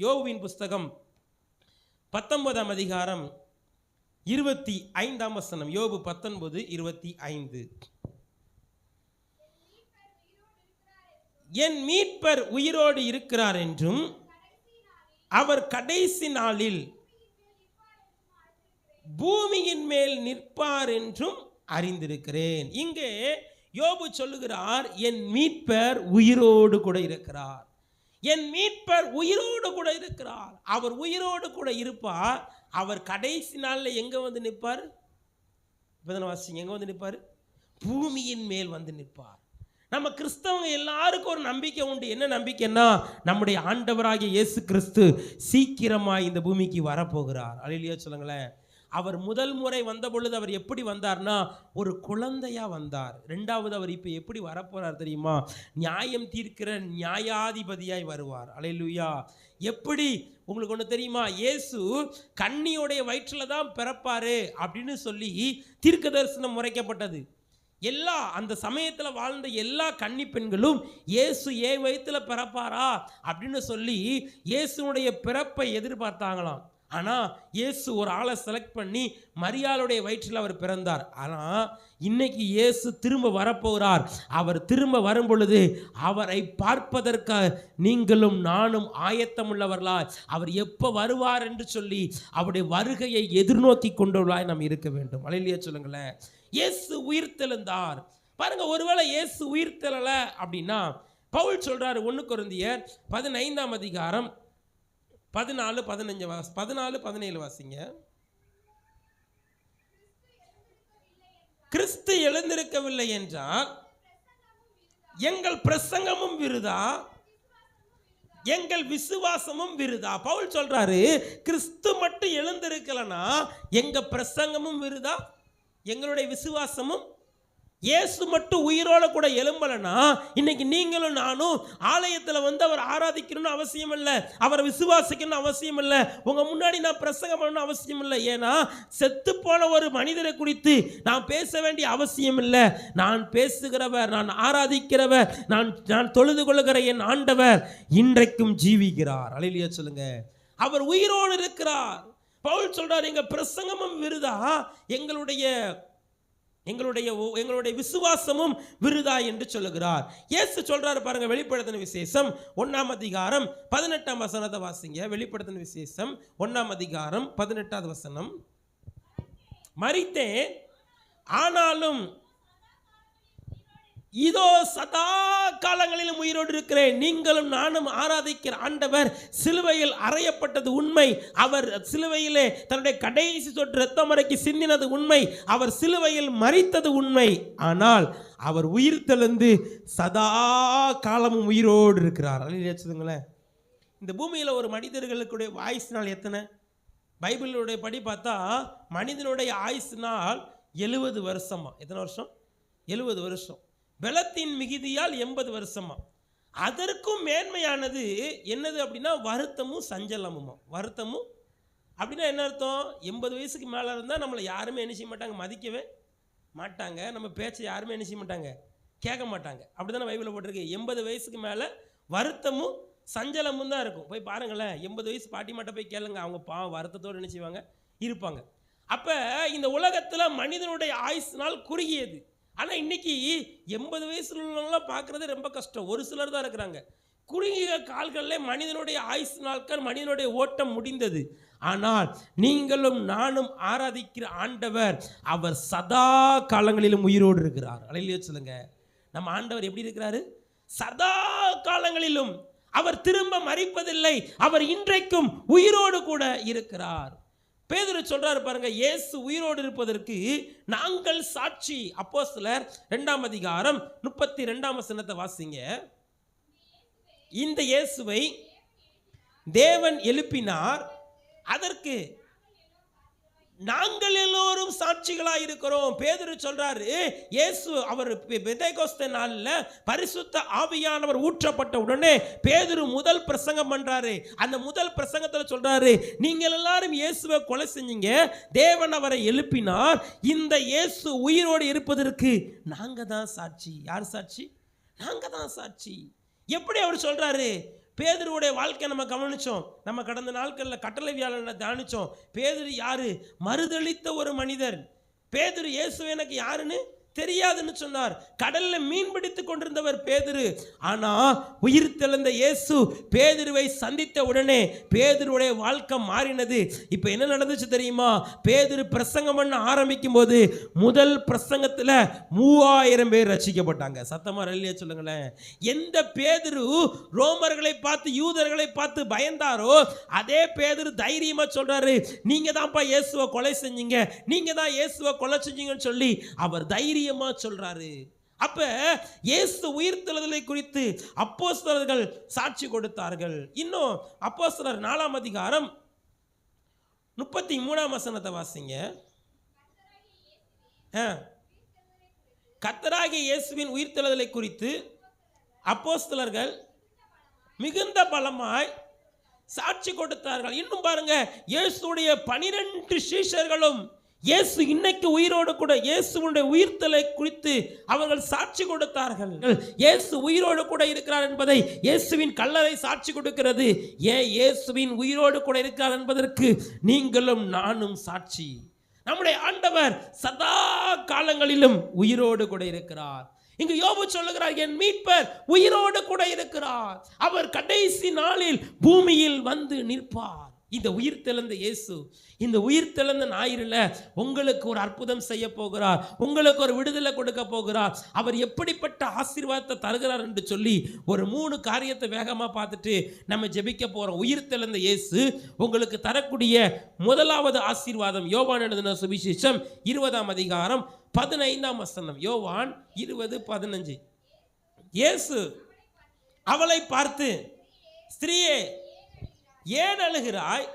யோபுவின் புஸ்தகம் 19ஆம் அதிகாரம் 25ஆம் வசனம். யோபு 19:25. என் மீட்பர் உயிரோடு இருக்கிறார் என்றும் அவர் கடைசி நாளில் பூமியின் மேல் நிற்பார் என்றும் அறிந்திருக்கிறேன். இங்கே யோபு சொல்லுகிறார், என் மீட்பர் உயிரோடு கூட இருக்கிறார். என் மீட்பர் உயிரோடு கூட இருக்கிறார். அவர் உயிரோடு கூட இருப்பார். அவர் கடைசி நாளில் எங்க வந்து நிற்பார்? வாசிங்க, எங்க வந்து நிற்பார்? பூமியின் மேல் வந்து நிற்பார். நம்ம கிறிஸ்தவங்க எல்லாருக்கும் ஒரு நம்பிக்கை உண்டு. என்ன நம்பிக்கைன்னா, நம்முடைய ஆண்டவராகிய இயேசு கிறிஸ்து சீக்கிரமாக இந்த பூமிக்கு வரப்போகிறார். அல்லேலூயா சொல்லுங்களேன். அவர் முதல் முறை வந்த பொழுது அவர் எப்படி வந்தார்னா, ஒரு குழந்தையா வந்தார். ரெண்டாவது அவர் இப்போ எப்படி வரப்போறார் தெரியுமா? நியாயம் தீர்க்கிற நியாயாதிபதியாய் வருவார். அல்லேலூயா. எப்படி உங்களுக்கு ஒன்று தெரியுமா? இயேசு கன்னியோடைய வயிற்றில் தான் பிறப்பாரு அப்படின்னு சொல்லி தீர்க்க தரிசனம் உரைக்கப்பட்டது. எல்லா அந்த சமயத்தில் வாழ்ந்த எல்லா கன்னி பெண்களும் இயேசு ஏன் வயிற்றில் பிறப்பாரா அப்படின்னு சொல்லி இயேசுனுடைய பிறப்பை எதிர்பார்த்தாங்களாம். ஆனால் இயேசு ஒரு ஆளை செலக்ட் பண்ணி மரியாளுடைய வயிற்றில் அவர் பிறந்தார். ஆனால் இன்னைக்கு இயேசு திரும்ப வரப்போகிறார். அவர் திரும்ப வரும் பொழுது அவரை பார்ப்பதற்காக நீங்களும் நானும் ஆயத்தமுள்ளவர்களா, அவர் எப்போ வருவார் என்று சொல்லி அவருடைய வருகையை எதிர்நோக்கி கொண்டவர்களாய் நாம் இருக்க வேண்டும். அல்லேலூயா சொல்லுங்களேன். இயேசு உயிர்த்தெழுந்தார். பாருங்க, ஒருவேளை இயேசு உயிர்த்தெழல அப்படின்னா பவுல் சொல்றாரு 1 கொரிந்தியர் 15ஆம் அதிகாரம் 14-17 வாசிங்க. கிறிஸ்து எழுந்திருக்கவில்லை என்றால் எங்கள் பிரசங்கமும் விருதா, எங்கள் விசுவாசமும் விருதா. பவுல் சொல்றாரு, கிறிஸ்து மட்டும் எழுந்திருக்கலனா எங்க பிரசங்கமும் விருதா, எங்களுடைய விசுவாசமும். இயேசு மட்டும் உயிரோட கூட எழும்பலனா இன்னைக்கு நீங்களும் நானும் ஆலயத்தில் வந்து அவர் ஆராதிக்கணும்னு அவசியம் இல்லை, அவரை விசுவாசிக்கணும்னு அவசியம் இல்லை, உங்க முன்னாடி நான் பிரசங்கம் பண்ணணும்னு அவசியம் இல்லை. ஏன்னா செத்து போன ஒரு மனிதரை குறித்து நான் பேச வேண்டிய அவசியம் இல்லை. நான் பேசுகிறவர், நான் ஆராதிக்கிறவர், நான் தொழுது கொள்ளுகிற என் ஆண்டவர் இன்றைக்கும் ஜீவிக்கிறார். அல்லேலூயா சொல்லுங்க. அவர் உயிரோடு இருக்கிறார். பவுல் சொல்றார், எங்க பிரசங்கமும் விருதா, எங்களுடைய விசுவாசமும் விருதா என்று சொல்லுகிறார். இயேசு சொல்றாரு பாருங்க, வெளிப்படுத்தின விசேஷம் 1ஆம் அதிகாரம் 18ஆம் வசனத்தை வாசிங்க. வெளிப்படுத்தின விசேஷம் 1ஆம் அதிகாரம் 18ஆவது வசனம். மரித்தேன், ஆனாலும் இதோ சதா காலங்களிலும் உயிரோடு இருக்கிறேன். நீங்களும் நானும் ஆராதிக்கிற ஆண்டவர் சிலுவையில் அறையப்பட்டது உண்மை. அவர் சிலுவையிலே தன்னுடைய கடைசி சொட்டு இரத்தம் வரைக்கும் சிந்தினது உண்மை. அவர் சிலுவையில் மரித்தது உண்மை. ஆனால் அவர் உயிர்த்தெழுந்து சதா காலமும் உயிரோடு இருக்கிறார். அல்லேலூயா. இந்த பூமியில் ஒரு மனிதர்களுடைய ஆயுசு நாள் எத்தனை? பைபிளுடைய படி பார்த்தா மனிதனுடைய ஆயுசு நாள் 70 வருஷமா. எத்தனை வருஷம்? 70 வருஷம். பலத்தின் மிகுதியால் 80 வருஷமா. அதற்கும் மேன்மையானது என்னது அப்படின்னா வருத்தமும் சஞ்சலமுமா. வருத்தமும் அப்படின்னா என்ன அர்த்தம்? 80 வயசுக்கு மேலே இருந்தால் நம்மளை யாருமே என்ன செய்ய மாட்டாங்க, மதிக்கவே மாட்டாங்க. நம்ம பேச்சை யாருமே என்ன செய்ய மாட்டாங்க, கேட்க மாட்டாங்க. அப்படி தானே பைபிளில் போட்டிருக்கு. 80 வயசுக்கு மேலே வருத்தமும் சஞ்சலமும் தான் இருக்கும். போய் பாருங்களேன், 80 வயசு பாட்டி மாட்ட போய் கேளுங்க, அவங்க பாவம் வருத்தத்தோடு என்ன செய்வாங்க, இருப்பாங்க. அப்போ இந்த உலகத்தில் மனிதனுடைய ஆயுசு நாள் குறுகியது. ஆனால் இன்னைக்கு 80 வயசுல உள்ளவங்களாம் பார்க்குறது ரொம்ப கஷ்டம். ஒரு சிலர் தான் இருக்கிறாங்க. குறுகிய கால்களில் மனிதனுடைய ஆயுசு நாட்கள், மனிதனுடைய ஓட்டம் முடிந்தது. ஆனால் நீங்களும் நானும் ஆராதிக்கிற ஆண்டவர் அவர் சதா காலங்களிலும் உயிரோடு இருக்கிறார். அல்லேலூயா சொல்லுங்க. நம்ம ஆண்டவர் எப்படி இருக்கிறாரு? சதா காலங்களிலும். அவர் திரும்ப மரிப்பதில்லை. அவர் இன்றைக்கும் உயிரோடு கூட இருக்கிறார். பேதுரு சொல்றாரு பாருங்க, இயேசு உயிரோடு இருப்பதற்கு நாங்கள் சாட்சி. அப்போஸ்தலர் 2ஆம் அதிகாரம் 32ஆம் வசனத்தை வாசிங்க. இந்த இயேசுவை தேவன் எழுப்பினார், அதற்கு நாங்கள் எல்லோரும் சாட்சிகளாக இருக்கிறோம். பேதுரு சொல்றாரு, இயேசு அவர் பெந்தேகோஸ்தே நாளில் பரிசுத்த ஆவியானவர் ஊற்றப்பட்ட உடனே பேதுரு முதல் பிரசங்கம் பண்றாரு. அந்த முதல் பிரசங்கத்தில் சொல்றாரு, நீங்கள் எல்லாரும் இயேசுவை கொலை செஞ்சீங்க, தேவன் அவரை எழுப்பினார், இந்த இயேசு உயிரோடு இருப்பதற்கு நாங்க தான் சாட்சி. யார் சாட்சி? நாங்க தான் சாட்சி. எப்படி அவர் சொல்றாரு? பேதுருவுடைய வாழ்க்கையை நம்ம கவனிச்சோம். நம்ம கடந்த நாட்களில் கட்டளை வியாழனை தியானிச்சோம். பேதுரு யாரு? மறுதளித்த ஒரு மனிதர். பேதுரு இயேசு எனக்கு யாருன்னு தெரியாதுன்னு சொன்னார். கடல்ல மீன் பிடித்துக் கொண்டிருந்தவர் பேதுரு. ஆனா உயிர் தெழுந்த இயேசு பேதுருவை சந்தித்த உடனே பேதுருடைய வாழ்க்கை மாறினது. இப்ப என்ன நடந்துச்சு தெரியுமா? பேதுரு பிரசங்கம் பண்ண ஆரம்பிக்கும் போது முதல் பிரசங்கத்துல 3000 பேர் ரட்சிக்கப்பட்டாங்க. சத்தமா அல்லேலூயா சொல்லுங்களேன். எந்த பேதுரு ரோமர்களை பார்த்து யூதர்களை பார்த்து பயந்தாரோ அதே பேதுரு தைரியமா சொல்றாரு, நீங்க தான்ப்பா இயேசுவை கொலை செஞ்சீங்க, நீங்க தான் இயேசுவை கொலை செஞ்சீங்கன்னு சொல்லி அவர் தைரியமா சொல்றாரு. அப்ப இயேசு உயிர்த்தெழுதலை குறித்து அப்போஸ்தலர்கள் சாட்சி கொடுத்தார்கள். இன்னும் அப்போஸ்தலர் 4ஆம் அதிகாரம் 33ஆம் வசனத்தை வாசிங்க. கர்த்தராகிய இயேசுவின் உயிர்த்தெழுதலை குறித்து அப்போஸ்தலர்கள் மிகுந்த பலமாய் சாட்சி கொடுத்தார்கள். இன்னும் பாருங்க, இயேசுடைய 12 சீஷர்களும் இயேசு இன்னைக்கு உயிரோடு கூட இயேசுவுடைய உயிர்த்தலை குறித்து அவர்கள் சாட்சி கொடுத்தார்கள். இயேசு உயிரோடு கூட இருக்கிறார் என்பதை இயேசுவின் கல்லறை சாட்சி கொடுக்கிறது. ஏன் இயேசுவின் உயிரோடு கூட இருக்கிறார் என்பதற்கு நீங்களும் நானும் சாட்சி. நம்முடைய ஆண்டவர் சதா காலங்களிலும் உயிரோடு கூட இருக்கிறார். இங்கு யோபு சொல்லுகிறார், என் மீட்பர் உயிரோடு கூட இருக்கிறார், அவர் கடைசி நாளில் பூமியில் வந்து நிற்பார். இந்த உயிர் தெழுந்த இயேசு இந்த உயிர் தெழுந்த ஞாயிறுல உங்களுக்கு ஒரு அற்புதம் செய்ய போகிறார், உங்களுக்கு ஒரு விடுதலை கொடுக்க போகிறார். அவர் எப்படிப்பட்ட ஆசீர்வாதத்தை தருகிறார் என்று சொல்லி ஒரு 3 காரியத்தை வேகமா பார்த்துட்டு நம்ம ஜெபிக்க போறோம். உயிர் தெழுந்த இயேசு உங்களுக்கு தரக்கூடிய முதலாவது ஆசீர்வாதம் யோவான் எழுதின சுவிசேஷம் 20ஆம் அதிகாரம் 15ஆம் வசனம். யோவான் 20:15. இயேசு அவளை பார்த்து, ஸ்திரீயே ஏன் அழுகிறாய்,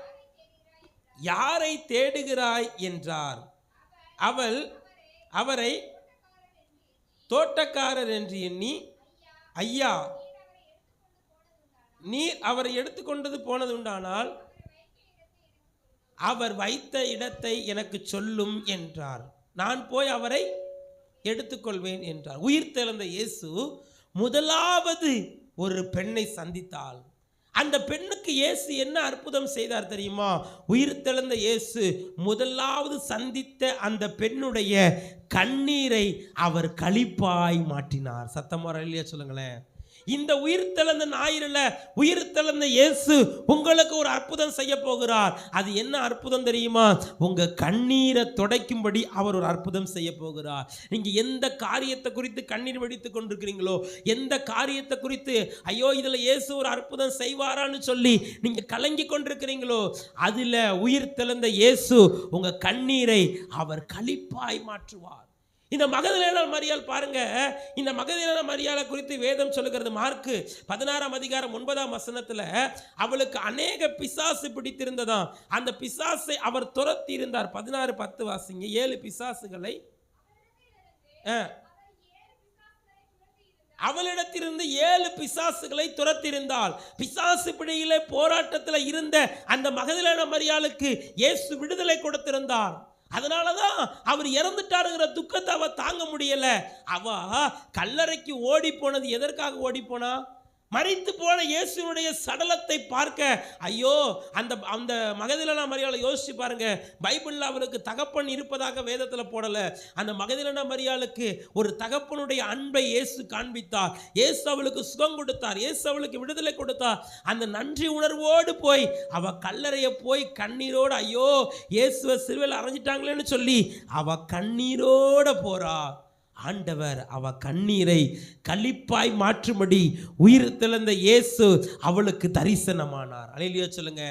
யாரை தேடுகிறாய் என்றார். அவள் அவரை தோட்டக்காரர் என்று எண்ணி, ஐயா, நீர் அவரை எடுத்துக்கொண்டது போனது உண்டானால் அவர் வைத்த இடத்தை எனக்கு சொல்லும் என்றார். நான் போய் அவரை எடுத்துக்கொள்வேன் என்றார். உயிர் தெழுந்த இயேசு முதலாவது ஒரு பெண்ணை சந்தித்தாள். அந்த பெண்ணுக்கு இயேசு என்ன அற்புதம் செய்தார் தெரியுமா? உயிர் தெழுந்த இயேசு முதலாவது சந்தித்த அந்த பெண்ணுடைய கண்ணீரை அவர் களிப்பாய் மாற்றினார். சத்தமா அல்லேலூயா சொல்லுங்களேன். இந்த உயிர் தெழுந்த ஞாயிறுல உயிர் தெழுந்த இயேசு உங்களுக்கு ஒரு அற்புதம் செய்ய போகிறார். அது என்ன அற்புதம் தெரியுமா? உங்க கண்ணீரை துடைக்கும்படி அவர் ஒரு அற்புதம் செய்ய போகிறார். நீங்க எந்த காரியத்தை குறித்து கண்ணீர் வடித்துக் கொண்டிருக்கிறீங்களோ, எந்த காரியத்தை குறித்து ஐயோ இதுல இயேசு ஒரு அற்புதம் செய்வாரான்னு சொல்லி நீங்க கலங்கி கொண்டிருக்கிறீங்களோ, அதுல உயிர் தெழுந்த இயேசு உங்க கண்ணீரை அவர் களிப்பாய் மாற்றுவார். இந்த மகதலேனா மரியாள் பாருங்க, இந்த மகதலேனா மரியாளை குறித்து வேதம் சொல்லுகிறது. மார்க் 16ஆம் அதிகாரம் 9ஆம் வசனத்துல அவளுக்கு அநேக பிசாசு பிடித்திருந்ததாம். அந்த பிசாசை அவர் துரத்தி இருந்தார். 16:10 வாசிங்க. 7 பிசாசுகளை அவளிடத்திலிருந்து 7 பிசாசுகளை துரத்திருந்தாள். பிசாசு பிடியிலே போராட்டத்தில் இருந்த அந்த மகதலேனா மரியாளுக்கு இயேசு விடுதலை கொடுத்திருந்தார். அதனாலதான் அவர் இறந்துட்டாருங்கிற துக்கத்தை அவ தாங்க முடியல. அவ கல்லறைக்கு ஓடி போனது எதற்காக ஓடி போனா? மரித்து போன இயேசுனுடைய சடலத்தை பார்க்க. ஐயோ, அந்த அந்த மகதலேனா மரியாளை யோசிச்சு பாருங்க. பைபிள்ல அவருக்கு தகப்பன் இருப்பதாக வேதத்துல போடல. அந்த மகதலேனா மரியாளுக்கு ஒரு தகப்பனுடைய அன்பை இயேசு காண்பித்தார். இயேசு அவளுக்கு சுகம் கொடுத்தார், இயேசு அவளுக்கு விடுதலை கொடுத்தார். அந்த நன்றி உணர்வோடு போய் அவ கல்லறையை போய் கண்ணீரோடு, ஐயோ இயேசுவை சிலுவையில் அறைஞ்சிட்டாங்களேன்னு சொல்லி அவ கண்ணீரோட போறா. ஆண்டவர் அவ கண்ணீரை களிப்பாய் மாற்றும்படி உயிர் தெழுந்த இயேசு அவளுக்கு தரிசனமானார். அல்லேலூயா சொல்லுங்க.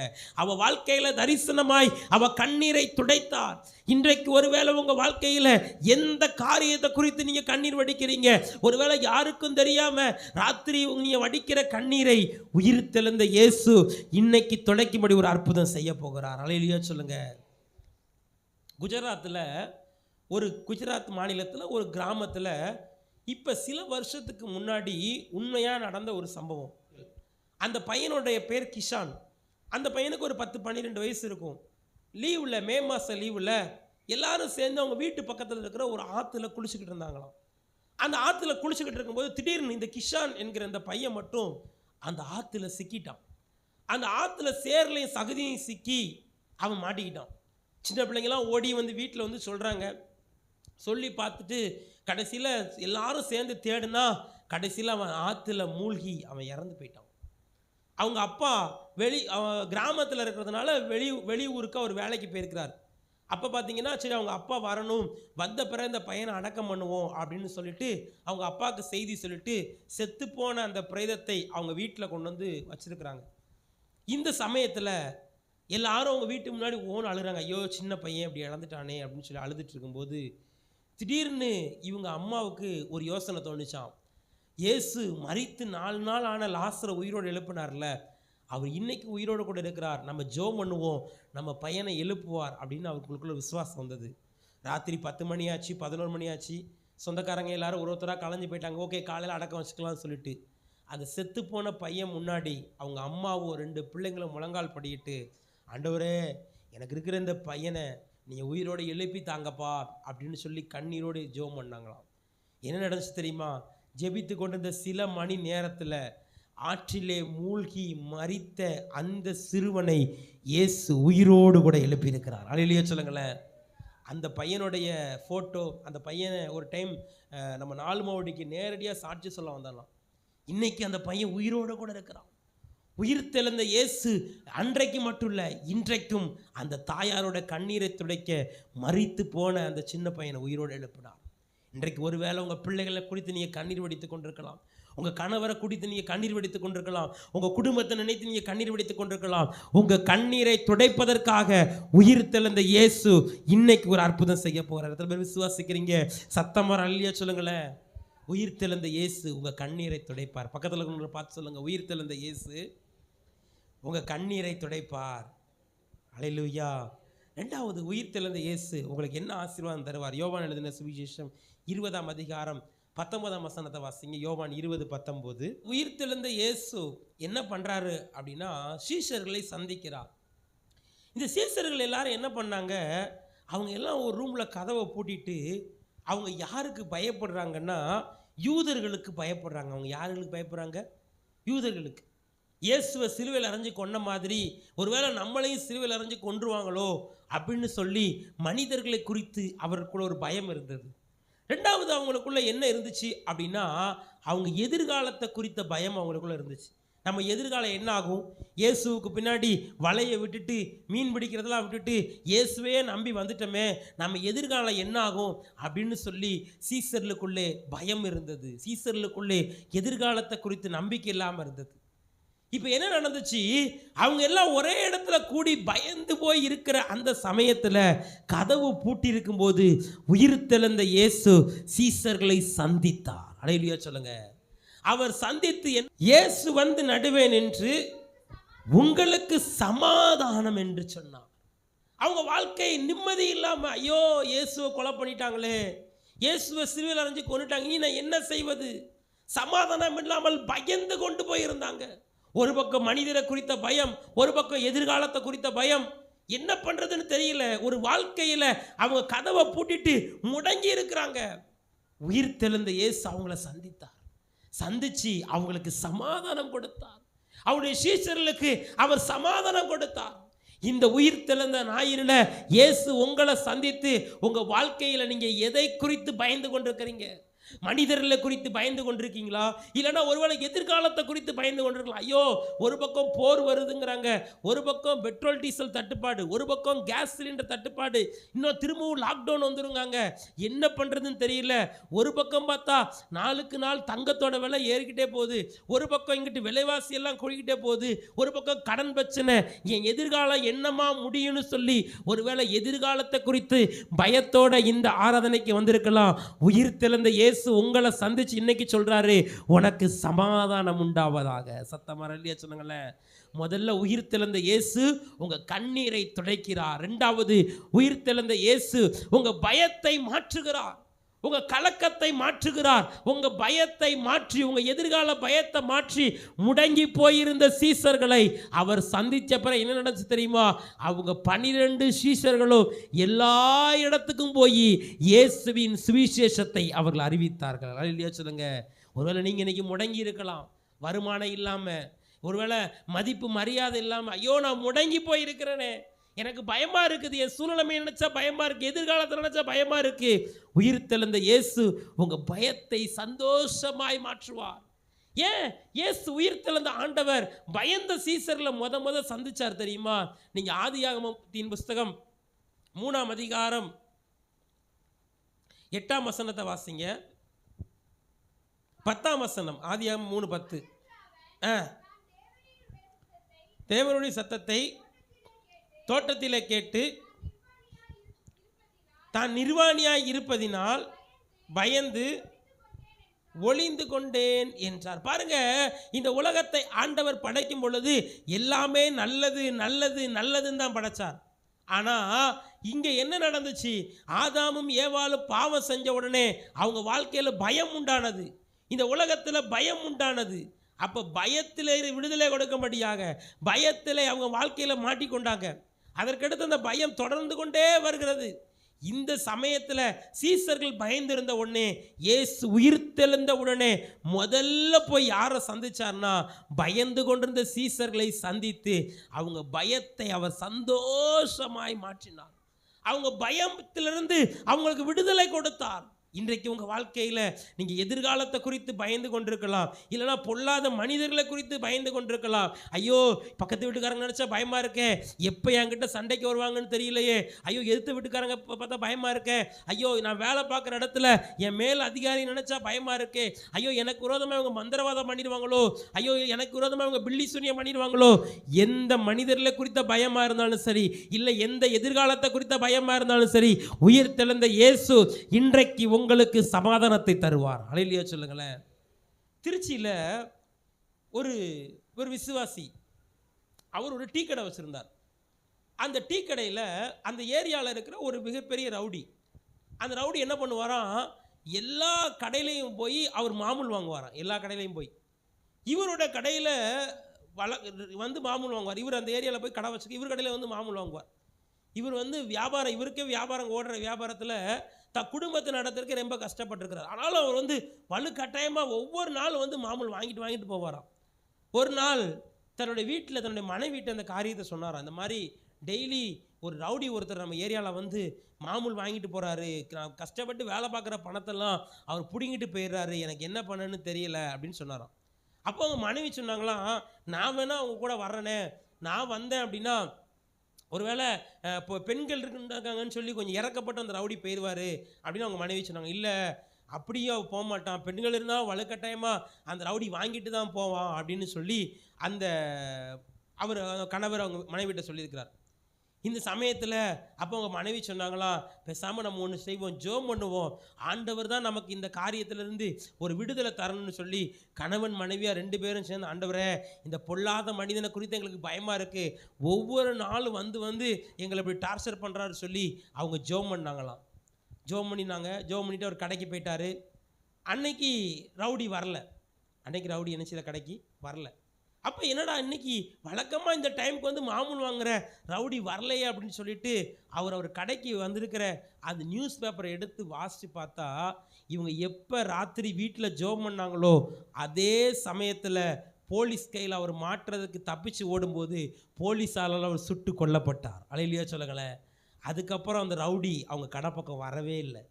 அவ வாழ்க்கையில தரிசனமாய் அவ கண்ணீரை துடைத்தார். இன்றைக்கு ஒருவேளை உங்க வாழ்க்கையில எந்த காரியத்தை குறித்து நீங்க கண்ணீர் வடிக்கிறீங்க, ஒருவேளை யாருக்கும் தெரியாம ராத்திரி நீங்க வடிக்கிற கண்ணீரை உயிர் தெழுந்த இயேசு இன்னைக்கு துடைக்கும்படி ஒரு அற்புதம் செய்ய போகிறார். அல்லேலூயா சொல்லுங்க. குஜராத் மாநிலத்தில் ஒரு கிராமத்தில் இப்போ சில வருஷத்துக்கு முன்னாடி உண்மையாக நடந்த ஒரு சம்பவம். அந்த பையனுடைய பேர் கிஷான். அந்த பையனுக்கு ஒரு 10-12 வயசு இருக்கும். லீவில், மே மாதம் லீவில் எல்லாரும் சேர்ந்து அவங்க வீட்டு பக்கத்தில் இருக்கிற ஒரு ஆற்றுல குளிச்சுக்கிட்டு இருந்தாங்களாம். அந்த ஆற்றுல குளிச்சுக்கிட்டு இருக்கும்போது திடீர்னு இந்த கிஷான் என்கிற அந்த பையன் மட்டும் அந்த ஆற்றுல சிக்கிட்டான். அந்த ஆற்றுல சேர்லையும் சகதியும் சிக்கி அவன் மாட்டிக்கிட்டான். சின்ன பிள்ளைங்களாம் ஓடி வந்து வீட்டில் வந்து சொல்கிறாங்க. சொல்லி பார்த்துட்டு கடைசியில் எல்லாரும் சேர்ந்து தேடுனா கடைசியில் அவன் ஆற்றுல மூழ்கி அவன் இறந்து போயிட்டான். அவங்க அப்பா கிராமத்தில் இருக்கிறதுனால வெளியூருக்கு அவர் வேலைக்கு போயிருக்கிறார். அப்போ பார்த்தீங்கன்னா சரி அவங்க அப்பா வரணும், வந்த பிறகு இந்த பையனை அடக்கம் பண்ணுவோம் அப்படின்னு சொல்லிட்டு அவங்க அப்பாவுக்கு செய்தி சொல்லிட்டு செத்துப்போன அந்த பிரேதத்தை அவங்க வீட்டில் கொண்டு வந்து வச்சுருக்குறாங்க. இந்த சமயத்தில் எல்லாரும் அவங்க வீட்டுக்கு முன்னாடி அழுகிறாங்க. ஐயோ சின்ன பையன் இப்படி இழந்துட்டானே அப்படின்னு சொல்லி அழுதுட்டு இருக்கும்போது திடீர்னு இவங்க அம்மாவுக்கு ஒரு யோசனை தோணுச்சான். இயேசு மரித்து 4 நாள் ஆன லாசரை உயிரோடு எழுப்பினார்ல, அவர் இன்னைக்கு உயிரோடு கூட இருக்கிறார், நம்ம ஜெபம் பண்ணுவோம், நம்ம பையனை எழுப்புவார் அப்படின்னு அவர்களுக்குள்ள விசுவாசம் வந்தது. ராத்திரி 10 மணி ஆச்சு, 11 மணி ஆச்சு. சொந்தக்காரங்க எல்லாரும் ஒருத்தராக கலைஞ்சு போயிட்டாங்க. ஓகே காலையில் அடக்கம் வச்சுக்கலாம்னு சொல்லிட்டு அந்த செத்து போன பையன் முன்னாடி அவங்க அம்மாவும் 2 பிள்ளைங்களும் முழங்கால் படிக்கிட்டு, ஆண்டவரே எனக்கு இருக்கிற இந்த பையனை நீங்கள் உயிரோடு எழுப்பி தாங்கப்பா அப்படின்னு சொல்லி கண்ணீரோடு ஜெபம் பண்ணாங்களாம். என்ன நடந்துச்சு தெரியுமா? ஜெபித்து கொண்டிருந்த சில மணி நேரத்தில் ஆற்றிலே மூழ்கி மரித்த அந்த சிறுவனை இயேசு உயிரோடு கூட எழுப்பியிருக்கிறார். அல்லேலூயா சொல்லுங்களேன். அந்த பையனுடைய ஃபோட்டோ, அந்த பையனை ஒரு டைம் நம்ம 4 மாவடிக்கு நேரடியாக சாட்சி சொல்ல வந்தாலாம். இன்னைக்கு அந்த பையன் உயிரோடு கூட இருக்கிறான். உயிர் தெழுந்த இயேசு அன்றைக்கு மட்டும் இல்லை, இன்றைக்கும் அந்த தாயாரோட கண்ணீரை துடைக்க மரித்து போன அந்த சின்ன பையனை உயிரோடு எழுப்பினார். இன்றைக்கு ஒருவேளை உங்கள் பிள்ளைகளை குறித்து நீங்கள் கண்ணீர் வடித்து கொண்டிருக்கலாம், உங்கள் கணவரை குறித்து நீங்கள் கண்ணீர் வடித்து கொண்டிருக்கலாம், உங்கள் குடும்பத்தை நினைத்து நீங்கள் கண்ணீர் வடித்து கொண்டிருக்கலாம். உங்கள் கண்ணீரை துடைப்பதற்காக உயிர் தெழுந்த இயேசு இன்னைக்கு ஒரு அற்புதம் செய்ய போகிறார். எத்தனை பேர் விசுவாசிக்கிறீங்க? சத்தமாக அல்லையா சொல்லுங்களேன். உயிர் தெழுந்த இயேசு உங்கள் கண்ணீரை துடைப்பார். பக்கத்தில் இருக்கிறவங்களை பார்த்து சொல்லுங்கள், உயிர் தெழுந்த இயேசு உங்கள் கண்ணீரை துடைப்பார். அல்லேலூயா. 2வது, உயிர் தெழுந்த இயேசு உங்களுக்கு என்ன ஆசீர்வாதம் தருவார்? யோவான் எழுதின சுவிசேஷம் 20ஆம் அதிகாரம் 19ஆம் வசனத்தை வாசிங்க. யோவான் 20:19. உயிர் தெழுந்த இயேசு என்ன பண்ணுறாரு அப்படின்னா சீஷர்களை சந்திக்கிறார். இந்த சீஷர்கள் எல்லாரும் என்ன பண்ணாங்க, அவங்க எல்லாம் ஒரு ரூமில் கதவை பூட்டிட்டு அவங்க யாருக்கு பயப்படுறாங்கன்னா யூதர்களுக்கு பயப்படுறாங்க. அவங்க யாருக்கு பயப்படுறாங்க? யூதர்களுக்கு. இயேசுவை சிலுவையில் அறைஞ்சு கொன்ன மாதிரி ஒருவேளை நம்மளையும் சிலுவையில் அறைஞ்சு கொன்றுவாங்களோ அப்படின்னு சொல்லி மனிதர்களை குறித்து அவருக்குள்ள ஒரு பயம் இருந்தது. 2வது அவங்களுக்குள்ள என்ன இருந்துச்சு அப்படின்னா அவங்க எதிர்காலத்தை குறித்த பயம் அவங்களுக்குள்ள இருந்துச்சு. நம்ம எதிர்காலம் என்ன ஆகும்? இயேசுவுக்கு பின்னாடி வலையை விட்டுட்டு மீன் பிடிக்கிறதெல்லாம் விட்டுட்டு இயேசுவே நம்பி வந்துட்டோமே, நம்ம எதிர்காலம் என்ன ஆகும் அப்படின்னு சொல்லி சீசர்களுக்குள்ளே பயம் இருந்தது. சீசர்களுக்குள்ளே எதிர்காலத்தை குறித்து நம்பிக்கை இல்லாமல் இருந்தது. இப்போ என்ன நடந்துச்சு? அவங்க எல்லாம் ஒரே இடத்துல கூடி பயந்து போய் இருக்கிற அந்த சமயத்தில் கதவு பூட்டி இருக்கும்போது உயிர் தெழுந்த இயேசு சீசர்களை சந்தித்தார். அல்லேலூயா சொல்லுங்க. அவர் சந்தித்து இயேசு வந்து நடுவே நின்று உங்களுக்கு சமாதானம் என்று சொன்னார். அவங்க வாழ்க்கை நிம்மதி இல்லாமல், ஐயோ இயேசுவை கொலை பண்ணிட்டாங்களே, இயேசுவை சிலுவையில் அறைஞ்சு கொண்டுட்டாங்க, இனி நான் என்ன செய்வது? சமாதானம் இல்லாமல் பயந்து கொண்டு போயிருந்தாங்க. ஒரு பக்கம் மனிதரை குறித்த பயம், ஒரு பக்கம் எதிர்காலத்தை குறித்த பயம், என்ன பண்றதுன்னு தெரியல. ஒரு வாழ்க்கையில் அவங்க கதவை பூட்டிட்டு முடங்கி இருக்கிறாங்க. உயிர் தெழுந்த இயேசு அவங்கள சந்திச்சு அவங்களுக்கு சமாதானம் கொடுத்தார். அவருடைய சீஷர்களுக்கு அவர் சமாதானம் கொடுத்தார். இந்த உயிர் தெழுந்த ஞாயிறுல இயேசு உங்களை சந்தித்து உங்க வாழ்க்கையில் நீங்க எதை குறித்து பயந்து கொண்டிருக்கிறீங்க? மனிதர்களை குறித்து பயந்து கொண்டிருக்கீங்களா? இல்லைன்னா ஒருவேளை எதிர்காலத்தை குறித்து பயந்து கொண்டிருக்கலாம். ஐயோ ஒரு பக்கம் போர் வருதுங்கிறாங்க, ஒரு பக்கம் பெட்ரோல் டீசல் தட்டுப்பாடு, ஒரு பக்கம் கேஸ் சிலிண்டர் தட்டுப்பாடு, இன்னும் திரும்பவும் லாக்டவுன் வந்துருங்காங்க, என்ன பண்ணுறதுன்னு தெரியல. ஒரு பக்கம் பார்த்தா நாளுக்கு நாள் தங்கத்தோட விலை ஏறிக்கிட்டே போகுது, ஒரு பக்கம் இங்கிட்டு விலைவாசி எல்லாம் கொழிக்கிட்டே போகுது, ஒரு பக்கம் கடன் பிரச்சனை, என் எதிர்காலம் என்னமா முடியும்னு சொல்லி ஒருவேளை எதிர்காலத்தை குறித்து பயத்தோட இந்த ஆராதனைக்கு வந்திருக்கலாம். உயிர் தெழுந்த இயேசு உங்களை சந்திச்சு இன்னைக்கு சொல்றாரு, உனக்கு சமாதானம் உண்டாவதாக. சத்தமா அல்லேலூயா சொல்லுங்களேன். முதல்ல உயிர் தெழுந்த இயேசு உங்க கண்ணீரை துடைக்கிறார். 2வது உயிர் தெழுந்த இயேசு உங்க பயத்தை மாற்றுகிறார், உங்க கலக்கத்தை மாற்றுகிறார், உங்க பயத்தை மாற்றி உங்க எதிர்கால பயத்தை மாற்றி முடங்கி போயிருந்த சீஷர்களை அவர் சந்திச்ச பிறகு என்ன நடந்துச்சு தெரியுமா? அவங்க 12 சீஷர்களும் எல்லா இடத்துக்கும் போய் இயேசுவின் சுவிசேஷத்தை அவர்கள் அறிவித்தார்கள். அல்லேலூயா சொல்லுங்க. ஒருவேளை நீங்க இன்னைக்கு முடங்கி இருக்கலாம், வருமானம் இல்லாமல், ஒருவேளை மதிப்பு மரியாதை இல்லாமல், ஐயோ நான் முடங்கி போயிருக்கிறேனே, எனக்கு பயமா இருக்குது, என் சூழ்நிலைமை நினைச்சா பயமா இருக்கு, எதிர்காலத்தை நினைச்சா பயமா இருக்கு. உயிர்த்தெழுந்த இயேசு உங்க பயத்தை சந்தோஷமாய் மாற்றுவார். ஏன் இயேசு உயிர்த்தெழுந்த ஆண்டவர் பயந்த சீசர்களை முத சந்திச்சார் தெரியுமா? நீங்க ஆதியாகமத்தின் புஸ்தகம் 3ஆம் அதிகாரம் 8ஆம் வசனத்தை வாசிங்க. 10ஆம் வசனம், ஆதியாகமம் 3:10. தேவனுடைய சத்தத்தை தோட்டத்திலே கேட்டு தான் நிர்வாணியாய் இருப்பதினால் பயந்து ஒளிந்து கொண்டேன் என்றார். பாருங்க, இந்த உலகத்தை ஆண்டவர் படைக்கும் பொழுது எல்லாமே நல்லது நல்லது நல்லதுன்னு தான் படைச்சார். ஆனா இங்க என்ன நடந்துச்சு? ஆதாமும் ஏவாளும் பாவம் செஞ்ச உடனே அவங்க வாழ்க்கையில பயம் உண்டானது, இந்த உலகத்துல பயம் உண்டானது. அப்ப பயத்திலே விடுதலை கொடுக்கும்படியாக பயத்திலே அவங்க வாழ்க்கையில மாட்டிக்கொண்டாங்க. அதற்கடுத்து அந்த பயம் தொடர்ந்து கொண்டே வருகிறது. இந்த சமயத்தில் சீசர்கள் பயந்திருந்த உடனே இயேசு உயிர்த்தெழுந்த உடனே முதல்ல போய் யாரை சந்திச்சார்னா பயந்து கொண்டிருந்த சீசர்களை சந்தித்து அவங்க பயத்தை அவர் சந்தோஷமாய் மாற்றினார். அவங்க பயத்திலிருந்து அவங்களுக்கு விடுதலை கொடுத்தார். இன்றைக்கு உங்கள் வாழ்க்கையில் நீங்கள் எதிர்காலத்தை குறித்து பயந்து கொண்டிருக்கலாம், இல்லைனா பொல்லாத மனிதர்களை குறித்து பயந்து கொண்டிருக்கலாம். ஐயோ பக்கத்து வீட்டுக்காரங்க நினச்சா பயமாக இருக்கேன், எப்போ என்கிட்ட சண்டைக்கு வருவாங்கன்னு தெரியலையே, ஐயோ எதிர்த்து வீட்டுக்காரங்க பார்த்தா பயமாக இருக்கேன், ஐயோ நான் வேலை பார்க்குற இடத்துல என் மேல் அதிகாரி நினச்சா பயமாக இருக்கே, ஐயோ எனக்கு விரோதமாக அவங்க மந்திரவாதம் பண்ணிடுவாங்களோ, ஐயோ எனக்கு விரோதமாக அவங்க பில்லி சூனியம் பண்ணிடுவாங்களோ. எந்த மனிதர்களை குறித்த பயமாக இருந்தாலும் சரி, இல்லை எந்த எதிர்காலத்தை குறித்த பயமாக இருந்தாலும் சரி, உயிர்த்தெழுந்த இயேசு இன்றைக்கு உங்களுக்கு சமாதானத்தை தருவார். அல்லேலூயா சொல்லுங்களேன். திருச்சியில் ஒரு விசுவாசி, அவர் ஒரு டீ கடை வச்சிருந்தார். அந்த டீ கடையில் அந்த ஏரியாவில் இருக்கிற ஒரு மிகப்பெரிய ரவுடி, அந்த ரவுடி என்ன பண்ணுவாராம், எல்லா கடையிலையும் போய் அவர் மாமூல் வாங்குவாராம். எல்லா கடையிலையும் போய் இவரோட கடையில் வந்து மாமூல் வாங்குவார். இவர் அந்த ஏரியாவில் போய் கடை வச்சுக்க இவர் கடையில் வந்து மாமூல் வாங்குவார். இவர் வந்து வியாபாரம், இவருக்கே வியாபாரம் ஓடுற வியாபாரத்தில் குடும்பத்தை நடத்துறதுக்கு ரொம்ப கஷ்டப்பட்டுருக்கிறார். ஆனாலும் அவர் வந்து வலுக்கட்டாயமாக ஒவ்வொரு நாள் வந்து மாமூல் வாங்கிட்டு போவாராம். ஒரு நாள் தன்னுடைய வீட்டில் தன்னுடைய மனைவிட்ட அந்த காரியத்தை சொன்னாராம். அந்த மாதிரி டெய்லி ஒரு ரவுடி ஒருத்தர் நம்ம ஏரியாவில் வந்து மாமூல் வாங்கிட்டு போகிறாரு, நான் கஷ்டப்பட்டு வேலை பார்க்குற பணத்தெல்லாம் அவர் பிடிங்கிட்டு போயிடுறாரு, எனக்கு என்ன பண்ணணுன்னு தெரியல அப்படின்னு சொன்னாராம். அப்போ அவங்க மனைவி சொன்னாங்களாம், நான் வேணா அவங்க கூட வர்றேனே, நான் வந்தேன் அப்படின்னா ஒருவேளை இப்போ பெண்கள் இருக்காங்கன்னு சொல்லி கொஞ்சம் இறக்கப்பட்டு அந்த ரவுடி போயிடுவார் அப்படின்னு அவங்க மனைவி சொன்னாங்க. இல்லை அப்படியே அவள் போக மாட்டான், பெண்கள் இருந்தால் வலுக்கட்டாயமாக அந்த ரவுடி வாங்கிட்டு தான் போவான் அப்படின்னு சொல்லி அந்த அவர் கணவர் அவங்க மனைவிட்ட சொல்லியிருக்கிறார். இந்த சமயத்தில் அப்போ அவங்க மனைவி சொன்னாங்களாம், பேசாமல் நம்ம ஒன்று செய்வோம், ஜெபம் பண்ணுவோம், ஆண்டவர் தான் நமக்கு இந்த காரியத்திலிருந்து ஒரு விடுதலை தரணும்னு சொல்லி கணவன் மனைவியாக 2 பேரும் சேர்ந்து, ஆண்டவரே இந்த பொல்லாத மனிதனை குறித்து எங்களுக்கு பயமாக இருக்குது, ஒவ்வொரு நாளும் வந்து எங்களை இப்படி டார்ச்சர் பண்ணுறாரு சொல்லி அவங்க ஜெபம் பண்ணாங்களாம். ஜெபம் பண்ணிட்டு அவர் கடைக்கு போயிட்டார். அன்னைக்கு ரவுடி வரல. என்ன செய்த, கடைக்கு வரல. அப்போ என்னடா இன்னைக்கு வழக்கமாக இந்த டைமுக்கு வந்து மாமூல் வாங்குற ரவுடி வரலையே அப்படின்னு சொல்லிட்டு அவர் கடைக்கு வந்திருக்கிற அந்த நியூஸ் பேப்பரை எடுத்து வாசித்து பார்த்தா, இவங்க எப்போ ராத்திரி வீட்டில் ஜெபம் பண்ணாங்களோ அதே சமயத்தில் போலீஸ் கையில் அவர் மாட்டுறதுக்கு தப்பிச்சு ஓடும்போது போலீஸால் அவர் சுட்டு கொல்லப்பட்டார். அல்லேலூயா சொல்லுங்களேன். அதுக்கப்புறம் அந்த ரவுடி அவங்க கடை பக்கம் வரவே இல்லை.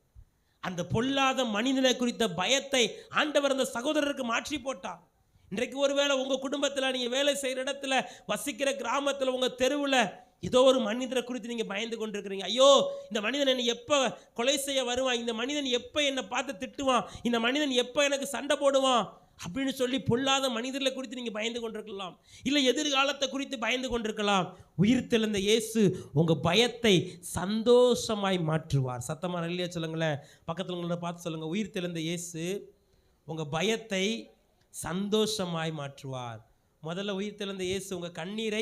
அந்த பொல்லாத மனிதனை குறித்த பயத்தை ஆண்டவர் அந்த சகோதரருக்கு மாற்றி போட்டார். இன்றைக்கு ஒருவேளை உங்கள் குடும்பத்தில், நீங்கள் வேலை செய்கிற இடத்துல, வசிக்கிற கிராமத்தில், உங்கள் தெருவில் ஏதோ ஒரு மனிதரை குறித்து நீங்கள் பயந்து கொண்டிருக்கிறீங்க. ஐயோ இந்த மனிதன் என்னை எப்போ கொலை செய்ய வருவான், இந்த மனிதன் எப்போ என்னை பார்த்து திட்டுவான், இந்த மனிதன் எப்போ எனக்கு சண்டை போடுவான் அப்படின்னு சொல்லி பொல்லாத மனிதர்களை குறித்து நீங்கள் பயந்து கொண்டிருக்கலாம். இல்லை எதிர்காலத்தை குறித்து பயந்து கொண்டிருக்கலாம். உயிர்த்தெழுந்த இயேசு உங்கள் பயத்தை சந்தோஷமாய் மாற்றுவார். சத்தமாக இல்லையா சொல்லுங்களேன். பக்கத்தில் உங்களை பார்த்து சொல்லுங்கள், உயிர்த்தெழுந்த இயேசு உங்கள் பயத்தை சந்தோஷமாய் மாற்றுவார். முதல்ல உயிர்த்தெழுந்த இயேசு உங்கள் கண்ணீரை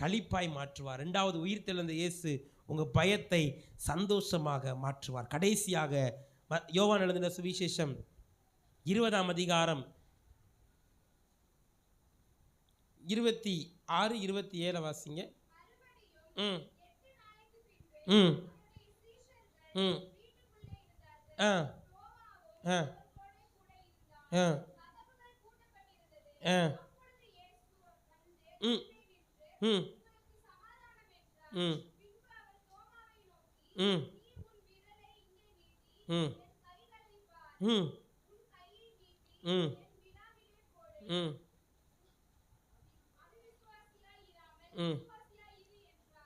களிப்பாய் மாற்றுவார். 2வது உயிர்த்தெழுந்த இயேசு உங்கள் பயத்தை சந்தோஷமாக மாற்றுவார். கடைசியாக யோவான் எழுதின சுவிசேஷம் 20ஆம் அதிகாரம் 26, 27 வாசிங்க. ம் ம் ம் ஆ ஆ ஆ ஆ ம் ம் ம் ம் ம் ம் ம் ம் ம்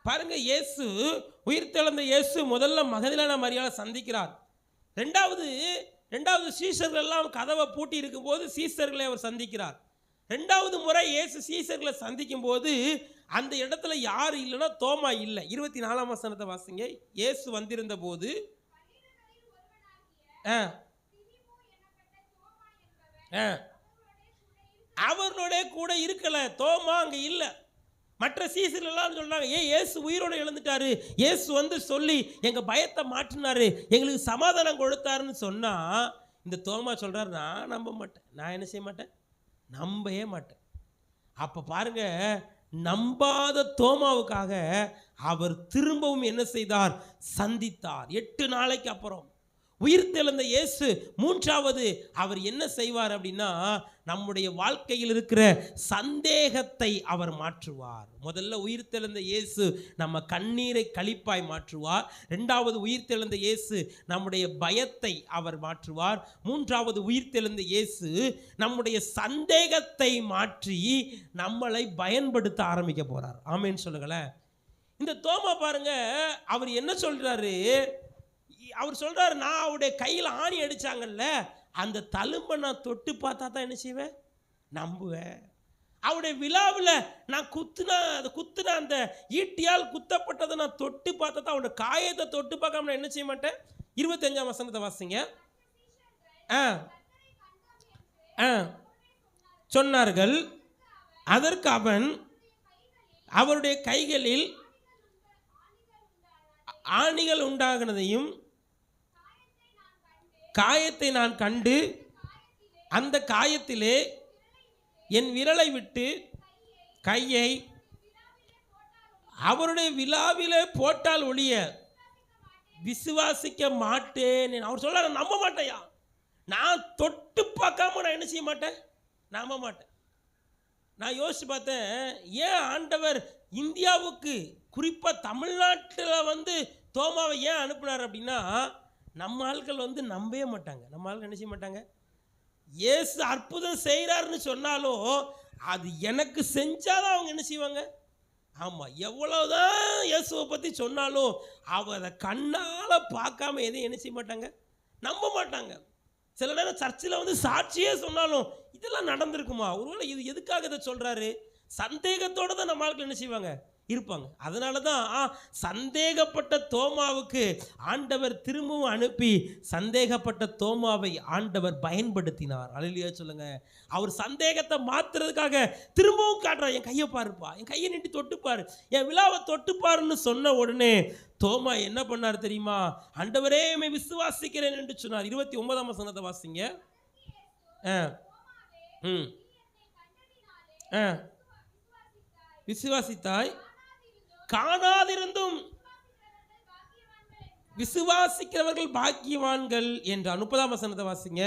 பாருங்க, இயேசு உயிர்த்தெழுந்த இயேசு முதல்ல மகதலேனா மரியாதை சந்திக்கிறார். ரெண்டாவது ரெண்டாவது சீஷர்கள் எல்லாம் கதவை பூட்டி இருக்கும்போது சீஷர்களை அவர் சந்திக்கிறார். ரெண்டாவது முறை இயேசு சீஷர்களை சந்திக்கும் போது அந்த இடத்துல யார் இல்லைன்னா தோமா இல்லை. 24ஆம் வசனத்தை வாசிங்க. இயேசு வந்திருந்த போது அவர்களோட கூட இருக்கல, தோமா அங்க இல்லை. மற்ற சீசர்கள் எல்லாம் சொல்றாங்க, இயேசு உயிரோட எழுந்துட்டாரு, இயேசு வந்து சொல்லி எங்க பயத்தை மாற்றினாரு, எங்களுக்கு சமாதானம் கொடுத்தாருன்னு சொன்னா இந்த தோமா சொல்றாரு, நான் நம்ப மாட்டேன். நான் என்ன செய்ய மாட்டேன்? நம்பவே மாட்டேன். அப்ப பாருங்க, நம்பாத தோமாவுக்காக அவர் திரும்பவும் என்ன செய்தார்? சந்தித்தார். 8 நாளைக்கு அப்புறம் உயிர்த்தெழுந்த இயேசு மூன்றாவது அவர் என்ன செய்வார் அப்படின்னா, நம்முடைய வாழ்க்கையில் இருக்கிற சந்தேகத்தை அவர் மாற்றுவார். முதல்ல உயிர்த்தெழுந்த இயேசு நம்ம கண்ணீரை களிப்பாய் மாற்றுவார். ரெண்டாவது உயிர்த்தெழுந்த இயேசு நம்முடைய பயத்தை அவர் மாற்றுவார். மூன்றாவது உயிர்த்தெழுந்த இயேசு நம்முடைய சந்தேகத்தை மாற்றி நம்மளை பயன்படுத்த ஆரம்பிக்க போறார். ஆமேன்னு சொல்லுங்களேன். இந்த தோமா பாருங்க, அவர் என்ன சொல்றாரு? அவர் சொல்றாரு, நான் அவருடைய கையில் ஆணி அடிச்சாங்கல்ல, அந்த தழும்பை நான் தொட்டு பார்த்தா தான் என்ன செய்வேன்? நம்புவேன். அவருடைய விழாவில் நான் குத்துன அந்த ஈட்டியால் குத்தப்பட்டதை நான் தொட்டு பார்த்தா தான், அவருடைய காயத்தை தொட்டு பார்க்காம நான் என்ன செய்ய மாட்டேன். 25ஆம் வசனத்தை வாசிங்க. சொன்னார்கள். அதற்கு அவன், அவருடைய கைகளில் ஆணிகள் உண்டாகினதையும் காயத்தை நான் கண்டு அந்த காயத்திலே என் விரலை விட்டு கையை அவருடைய விழாவிலே போட்டால் ஒழிய விசுவாசிக்க மாட்டேன். அவர் சொல்ல, நம்ப மாட்டேயா, நான் தொட்டு பார்க்காம நான் என்ன செய்ய மாட்டேன்? நம்ப மாட்டேன். நான் யோசிச்சு பார்த்தேன், ஏன் ஆண்டவர் இந்தியாவுக்கு குறிப்பாக தமிழ்நாட்டில் வந்து தோமாவை ஏன் அனுப்புனார் அப்படின்னா, நம்ம ஆட்கள் வந்து நம்பவே மாட்டாங்க. நம்ம ஆட்கள் என்ன செய்ய மாட்டாங்க? இயேசு அற்புதம் செய்கிறாருன்னு சொன்னாலும் அது எனக்கு செஞ்சாதான் அவங்க என்ன செய்வாங்க? ஆமாம், எவ்வளோதான் இயேசுவை பற்றி சொன்னாலும் அவங்க அதை கண்ணால் பார்க்காம எதையும் என்ன செய்ய மாட்டாங்க? நம்ப மாட்டாங்க. சில நேரம் சர்ச்சில் வந்து சாட்சியே சொன்னாலும் இதெல்லாம் நடந்திருக்குமா, ஒருவேளை இது எதுக்காக இதை சொல்கிறாரு, சந்தேகத்தோடு தான் நம்ம ஆட்கள் என்ன செய்வாங்க? இருப்பாங்க. அதனால தான் சந்தேகப்பட்ட தோமாவுக்கு ஆண்டவர் திரும்பவும் அனுப்பி சந்தேகப்பட்ட தோமாவை ஆண்டவர் பயன்படுத்தினார். அல்லேலூயா சொல்லுங்க. அவர் சந்தேகத்தை மாத்துறதுக்காக திரும்பவும் காட்டுறார், என் கையை பாருப்பா, என் கையை நீட்டி தொட்டுப்பாரு, என் விழாவை தொட்டுப்பாருன்னு சொன்ன உடனே தோமா என்ன பண்ணார் தெரியுமா? ஆண்டவரே உம்மை விசுவாசிக்கிறேன் என்று சொன்னார். 29ஆம் வசனத்தை வாசிங்க. விசுவாசித்தாய், காணாதிருந்தும் விசுவாசிக்கிறவர்கள் பாக்கியவான்கள் என்றார். 30ஆம் வசனத்தை வாசிங்க.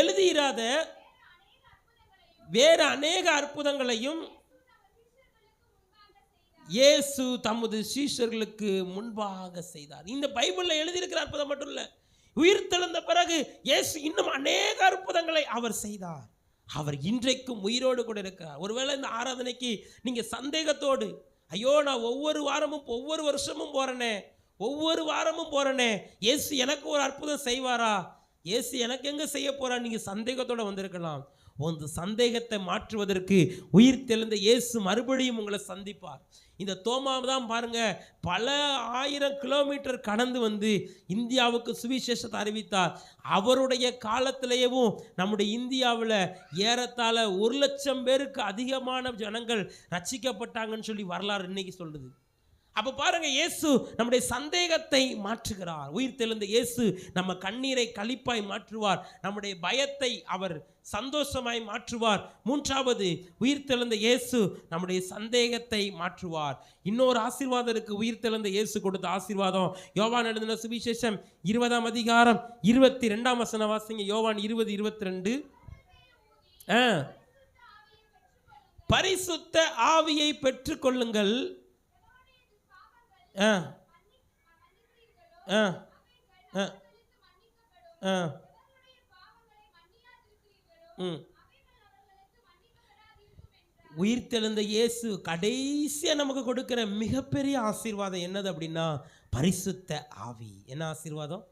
எழுதியிராத வேறு அநேக அற்புதங்களையும் இயேசு தமது சீஷர்களுக்கு முன்பாக செய்தார். இந்த பைபிளில் எழுதியிருக்கிற அற்புதம் மட்டும் இல்லை, உயிர்த்தெழுந்த பிறகு இயேசு இன்னும் அநேக அற்புதங்களை அவர் செய்தார். அவர் இன்றைக்கும் உயிரோடு கூட இருக்கிறார். ஒருவேளை இந்த ஆராதனைக்கு நீங்கள் சந்தேகத்தோடு, ஐயோ நான் ஒவ்வொரு வாரமும் ஒவ்வொரு வருஷமும் போகிறேனே, ஒவ்வொரு வாரமும் போகிறேனே, இயேசு எனக்கு ஒரு அற்புதம் செய்வாரா, இயேசு எனக்கு எங்கே செய்ய போகிறா, நீங்கள் சந்தேகத்தோடு வந்திருக்கலாம். உங்க சந்தேகத்தை மாற்றுவதற்கு உயிர்த்தெழுந்த இயேசு மறுபடியும் உங்களை சந்திப்பார். இந்த தோமா தான் பாருங்க, பல 1000 கிலோமீட்டர் கடந்து வந்து இந்தியாவுக்கு சுவிசேஷத்தை அறிவித்தார். அவருடைய காலத்திலேயும் நம்முடைய இந்தியாவில் ஏறத்தாழ 1,00,000 பேருக்கு அதிகமான ஜனங்கள் ரட்சிக்கப்பட்டாங்கன்னு சொல்லி வரலாறு இன்னைக்கு சொல்லுது. அப்ப பாருங்க, இயேசு நம்முடைய சந்தேகத்தை மாற்றுகிறார். உயிர் தெழுந்த இயேசு நம்ம கண்ணீரை களிப்பாய் மாற்றுவார். நம்முடைய பயத்தை அவர் சந்தோஷமாய் மாற்றுவார். மூன்றாவது, உயிர் தெழுந்த இயேசு நம்முடைய சந்தேகத்தை மாற்றுவார். இன்னொரு ஆசீர்வாதம் இருக்கு. உயிர் தெழுந்த இயேசு கொடுத்த ஆசீர்வாதம். யோவான் எழுதின சுவிசேஷம் 20ஆம் அதிகாரம் 22ஆம் வசனம் வாசிங்க. யோவான் 20:22. பரிசுத்த ஆவியை பெற்றுக் கொள்ளுங்கள். உயிர்த்தெழுந்த இயேசு கடைசியா நமக்கு கொடுக்கிற மிகப்பெரிய ஆசீர்வாதம் என்னது அப்படின்னா பரிசுத்த ஆவி. என்ன ஆசீர்வாதம்?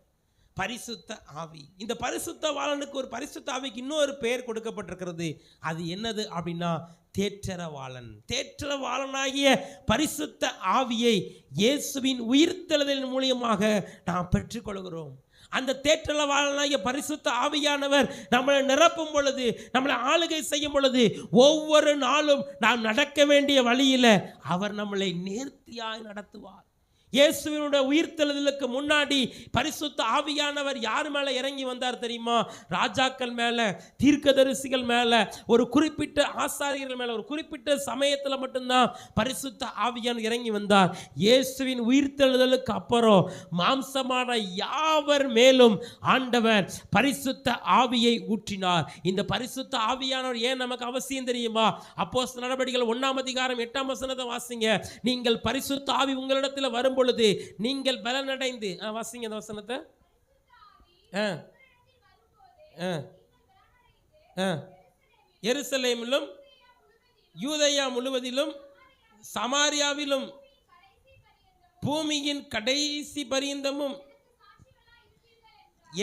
பரிசுத்த ஆவி. இந்த பரிசுத்த வாளனுக்கு ஒரு பரிசுத்த ஆவிக்கு இன்னொரு பெயர் கொடுக்கப்பட்டிருக்கிறது. அது என்னது அப்படின்னா தேற்றரவாளன். தேற்றரவாளனாகிய பரிசுத்த ஆவியை இயேசுவின் உயிர்த்தெழுதலின் மூலியமாக நாம் பெற்றுக்கொள்கிறோம். அந்த தேற்றரவாளனாகிய பரிசுத்த ஆவியானவர் நம்மளை நிரப்பும் பொழுது, நம்மளை ஆளுகை செய்யும் பொழுது, ஒவ்வொரு நாளும் நாம் நடக்க வேண்டிய வழியில் அவர் நம்மளை நேர்த்தியாய் நடத்துவார். இயேசுவினுடைய உயிர்த்தெழுதலுக்கு முன்னாடி பரிசுத்த ஆவியானவர் யார் மேலே இறங்கி வந்தார் தெரியுமா? ராஜாக்கள் மேலே, தீர்க்கதரிசிகள் மேலே, ஒரு குறிப்பிட்ட ஆசாரியர்கள் மேலே, ஒரு குறிப்பிட்ட சமயத்தில் மட்டும்தான் பரிசுத்த ஆவியானவர் இறங்கி வந்தார். இயேசுவின் உயிர்த்தெழுதலுக்கு அப்புறம் மாம்சமான யாவர் மேலும் ஆண்டவர் பரிசுத்த ஆவியை ஊற்றினார். இந்த பரிசுத்த ஆவியானவர் ஏன் நமக்கு அவசியம் தெரியுமா? அப்போஸ்தலர் நடபடிகள் 1ஆம் அதிகாரம் 8ஆம் வசனத்தை வாசிங்க. நீங்கள் பரிசுத்த ஆவி உங்களிடத்தில் வரும்போது நீங்கள் பலனடைந்து, வாசிங்க அந்த வசனத்தை. எருசலேமிலும் யூதேயா முழுவதிலும் சமாரியாவிலும் பூமியின் கடைசி பரியந்தமும்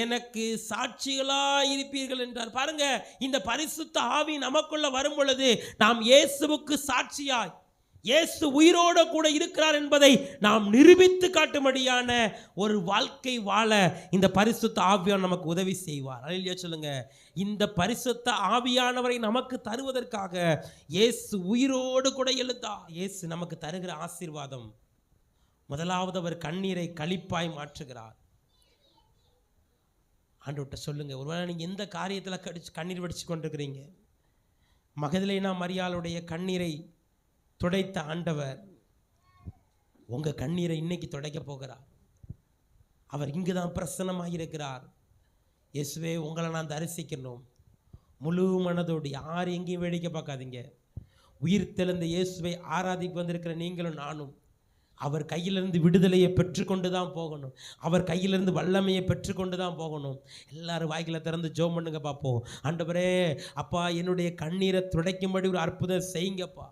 எனக்கு சாட்சிகளாய் இருப்பீர்கள் என்றார். பாருங்க, இந்த பரிசுத்த ஆவி நமக்குள்ள வரும் பொழுது நாம் இயேசுவுக்கு சாட்சியாய், இயேசு உயிரோடு கூட இருக்கிறார் என்பதை நாம் நிரூபித்து காட்டும்படியான ஒரு வாழ்க்கை வாழ இந்த பரிசுத்த ஆவியானவர் நமக்கு உதவி செய்வார். அல்லேலூயா சொல்லுங்க. இந்த பரிசுத்த ஆவியானவரை நமக்கு தருவதற்காக இயேசு உயிரோடு கூட எழுந்தார். இயேசு நமக்கு தருகிற ஆசீர்வாதம், முதலாவது அவர் கண்ணீரை களிப்பாய் மாற்றுகிறார். ஆண்டவர்கிட்ட சொல்லுங்க, ஒருவேளை நீங்கள் எந்த காரியத்தில் கண்ணீர் வடிச்சு கொண்டிருக்கிறீங்க, மகதலேனா மரியாளுடைய கண்ணீரை துடைத்த ஆண்டவர் உங்கள் கண்ணீரை இன்னைக்கு துடைக்க போகிறார். அவர் இங்கு தான் பிரசன்னமாக இருக்கிறார். இயேசுவே, உங்களை நான் தரிசிக்கணும் முழு மனதோடு. யார் எங்கேயும் வேடிக்கை பார்க்காதீங்க. உயிர் தெழுந்த இயேசுவை ஆராதிக்க வந்திருக்கிற நீங்களும் நானும் அவர் கையிலிருந்து விடுதலையை பெற்றுக்கொண்டு தான் போகணும். அவர் கையிலிருந்து வல்லமையை பெற்றுக்கொண்டு தான் போகணும். எல்லாரும் வாய்களை திறந்து ஜெபம் பண்ணுங்க பார்ப்போம். ஆண்டவரே, அப்பா, என்னுடைய கண்ணீரை துடைக்கும்படி ஒரு அற்புதம் செய்யுங்கப்பா.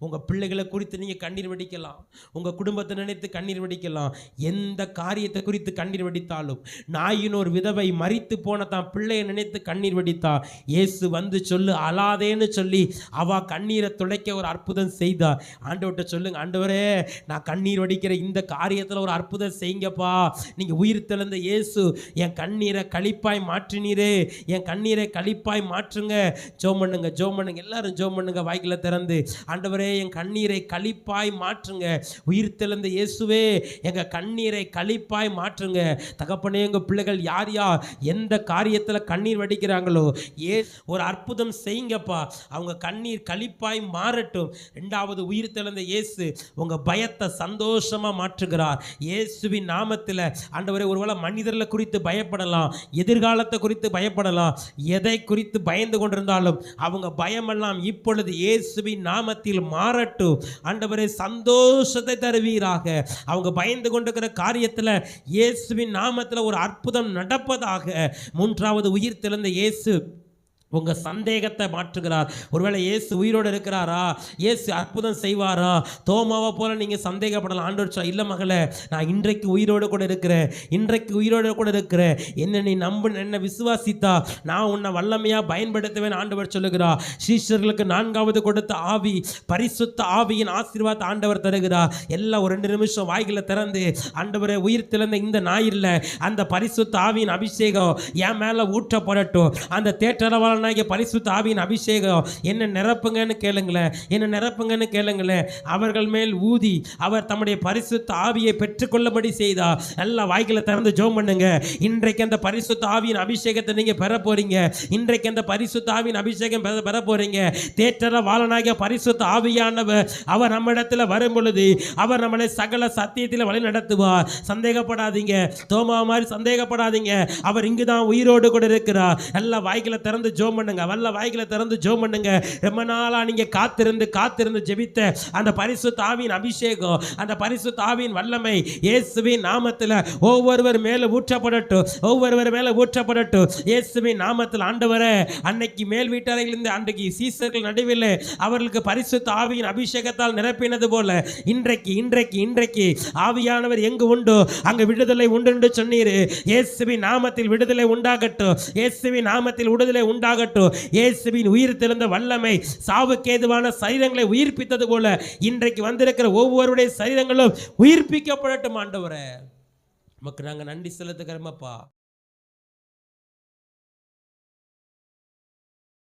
உங்கள் பிள்ளைகளை குறித்து நீங்கள் கண்ணீர் வடிக்கலாம், உங்கள் குடும்பத்தை நினைத்து கண்ணீர் வடிக்கலாம். எந்த காரியத்தை குறித்து கண்ணீர் வடித்தாலும், நாயின் ஒரு விதவை மரித்து போன தான் பிள்ளையை நினைத்து கண்ணீர் வடித்தா, இயேசு வந்து சொல்லு அழாதேன்னு சொல்லி அவ கண்ணீரை துடைக்க ஒரு அற்புதம் செய்தார். ஆண்டவர்கிட்ட சொல்லுங்க, ஆண்டவரே, நான் கண்ணீர் வடிக்கிற இந்த காரியத்தில் ஒரு அற்புதம் செய்யுங்கப்பா. நீங்கள் உயிர் தெழுந்த இயேசு என் கண்ணீரை களிப்பாய் மாற்றினீரே, என் கண்ணீரை களிப்பாய் மாற்றுங்க. ஜெபம் பண்ணுங்க, ஜெபம் பண்ணுங்க, எல்லாரும் ஜெபம் பண்ணுங்க வாய்களை திறந்து. ஆண்டவரே, என் கண்ணீரை களிப்பாய் மாற்றுங்க. உயிர் தெழுந்த இயேசுவே, எங்க கண்ணீரை களிப்பாய் மாற்றுங்க. தகப்பனே, எங்க பிள்ளைகள் யார் யார் எந்த காரியத்தில் கண்ணீர் வடிக்கிறாங்களோ, ஒரு அற்புதம் செய்யுங்கப்பா. அவங்க கண்ணீர் களிப்பாய் மாறட்டும். இரண்டாவது, உயிர் தெழுந்த இயேசு உங்க பயத்தை சந்தோஷமா மாற்றுகிறார். இயேசுவின் நாமத்தில். ஆண்டவரே, ஒருவேளை மனிதர்களை குறித்து பயப்படலாம், எதிர்காலத்தை குறித்து பயப்படலாம், எதை குறித்து பயந்து கொண்டிருந்தாலும் அவங்க பயமெல்லாம் இப்பொழுது இயேசுவின் நாமத்தில் மாறட்டும். ஆண்டவரே, சந்தோஷத்தை தருவீராக. அவங்க பயந்து கொண்டிருக்கிற காரியத்தில் இயேசுவின் நாமத்தில் ஒரு அற்புதம் நடப்பதாக. மூன்றாவது, உயிர் தெழுந்த இயேசு உங்கள் சந்தேகத்தை மாற்றுகிறார். ஒருவேளை இயேசு உயிரோடு இருக்கிறாரா, இயேசு அற்புதம் செய்வாரா, தோமாவை போல நீங்கள் சந்தேகப்படலாம். ஆண்டவர் இல்லை மகளே, நான் இன்றைக்கு உயிரோடு கூட இருக்கிறேன், இன்றைக்கு உயிரோடு கூட இருக்கிறேன். என்ன நீ என்ன விசுவாசித்தா நான் உன்னை வல்லமையாக பயன்படுத்துவேன் ஆண்டவர் சொல்லுகிறார். சீஷர்களுக்கு 4வது கொடுத்த ஆவி, பரிசுத்த ஆவியின் ஆசீர்வாதத்தை ஆண்டவர் தருகிறார். எல்லாம் ஒரு 2 நிமிஷம் வாய்களை திறந்து, ஆண்டவரே, உயிர் தெழுந்த இந்த ஞாயிறில் அந்த பரிசுத்த ஆவியின் அபிஷேகம் என் மேலே ஊற்றப்படட்டும். அந்த தேற்றரவாளன் தேற்றரவாளனாகிய பரிசுத்த ஆவியின் அபிஷேகம் என்ன நிரப்புங்கன்னு கேளுங்களேன், என்ன நிரப்புங்கன்னு கேளுங்களேன். அவர்கள் மேல் ஊதி அவர் தம்முடைய பரிசுத்த ஆவியை பெற்றுக்கொள்ளபடி செய்தார். எல்லா வாய்களை திறந்து ஜெபம் பண்ணுங்க. இன்றைக்கு அந்த பரிசுத்த ஆவியின் அபிஷேகத்தை நீங்க பெற போறீங்க. இன்றைக்கு அந்த பரிசுத்த ஆவியின் அபிஷேகம் பெற போறீங்க. தேற்றரவாளனாகிய பரிசுத்த ஆவியானவர் அவர் நம்மிடத்தில் வரும் பொழுது அவர் நம்மளை சகல சத்தியத்தில் வழி நடத்துவார். சந்தேகப்படாதீங்க, தோமா மாதிரி சந்தேகப்படாதீங்க. அவர் இங்குதான் உயிரோடு கூட இருக்கிறார். எல்லா வாய்களை திறந்து ஜெபம் பண்ணுங்க. வல்ல வாய்களை திறந்து ஜெபம் பண்ணுங்க. ரொம்ப நாளா நீங்க காத்திருந்து ஜெபித்த அந்த பரிசுத்த ஆவியின் அபிஷேகம், அந்த பரிசுத்த ஆவியின் வல்லமை இயேசுவின் நாமத்தில் ஒவ்வொருவர் மேல ஊற்றப்படட்டும், ஒவ்வொருவர் மேல ஊற்றப்படட்டும் இயேசுவின் நாமத்தில். ஆண்டவரே, அன்னைக்கு மேல் வீட்டறையிலிருந்து அன்றைக்கு சீசர்கள் நடுவில் அவர்களுக்கு பரிசுத்த ஆவியின் அபிஷேகத்தால் நிரப்பினது போல இன்றைக்கு ஆவியானவர் எங்கு உண்டோ அங்கு விடுதலை உண்டு என்று சொன்னீர். இயேசுவின் நாமத்தில் விடுதலை உண்டாகட்டும், இயேசுவின் நாமத்தில் விடுதலை உண்டாகட்டும். இயேசுவின் உயிர் தெழுந்த வல்லமை சாவுக்கு ஏதுவான சரீரங்களை உயிர்ப்பித்தது போல இன்றைக்கு வந்திருக்கிற ஒவ்வொருடைய சரீரங்களும் உயிர்ப்பிக்கப்படட்டும். ஆண்டவரே, நமக்கு நாங்கள் நன்றி செலுத்துகிறோமப்பா.